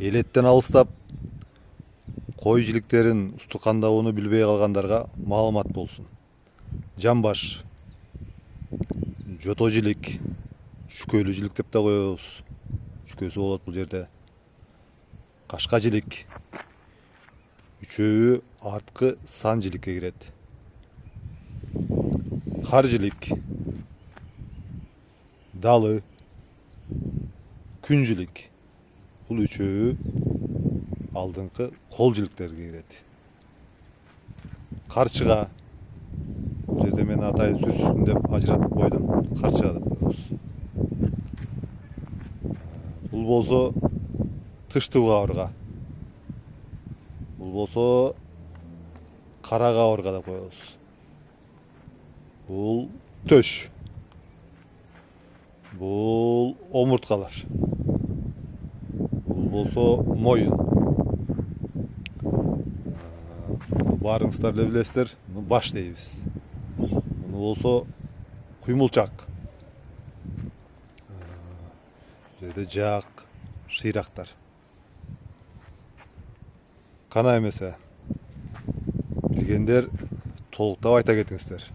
Элеттен алыстап, кой жиликтерин усту кандабууну билбей калгандарга маалымат болсун. Жамбаш, жото жилик, чүкөлүү жилик деп да коебуз. Чүкөсү болот бул жерде. Кашка жилик. Үчөөбү арткы сан жиликке кирет. Кар жилик, далы, күн жилик. Бул үчөөбү алдыңкы кол жиликтерге кирет. Карчыга. Бул жерде мен атайын сүрсүн деп ажыратып койдум. Карчыга деп коебуз. Бул болсо тыштуу кабырга. Бул болсо кара кабырга деп коебуз. Бул төш. Бул омурткалар. Бул болсо моюн. Баарыңыздар эле билесиздер, муну баш дейбиз. Муну болсо куймулчак. Жерде жаак, шыйрактар. Кана эмесе. Билгендер толуктап айта кетиңиздер.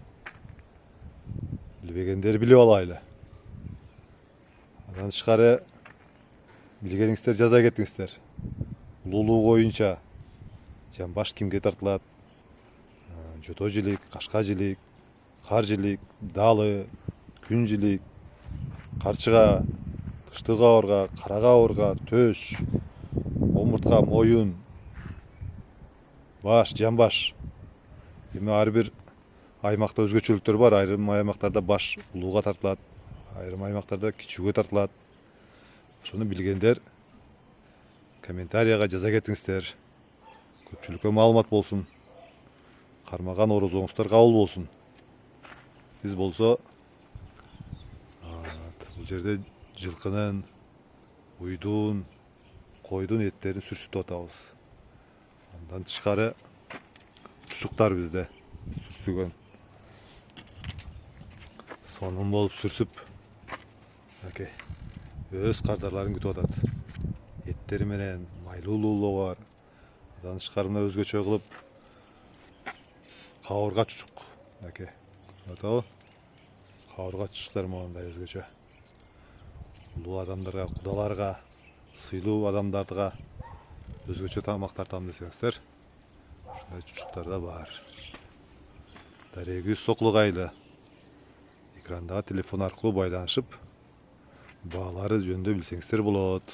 Билбегендер билип алайлы. Андан тышкары билгениңиздер жаза кетиңиздер. Улуулугу боюнча жамбаш кимге тартылат? Жото жилик, кашка жилик, кар жилик, далы, күн жилик, карчыга, тыштуу кабырга, кара кабырга, төш, омуртка, моюн, баш, жамбаш. Эми ар бир аймакта өзгөчөлүктөр бар. Айрым аймактарда баш улууга тартылат, айрым аймактарда кичүүгө тартылат. Ошону билгендер комментарийга жаза кетиңиздер. Көпчүлүккө маалымат болсун. Кармаган орозоңуздар кабыл болсун. Биз болсо бул жерде жылкынын, уйдун, койдун эттерин сүрсүтүп атабыз. Андан тышкары чучуктар бизде сүрсүгөн. Сонун болуп сүрсүп, өз кардарларын күтүп атат. Эттери менен майлуулуулугу бар. Андан тышкары мына өзгөчө кылып кабырга чучук. Атабы? Кабырга чучуктар моундай өзгөчө. Улуу адамдарга, кудаларга, сыйлуу адамдарга өзгөчө тамак тартам десеңиздер, ушундай чучуктар да бар. Дарегибиз сокулугайлы. Экрандагы телефон аркылуу байланышып, баалары жөнүндө билсеңиздер болот.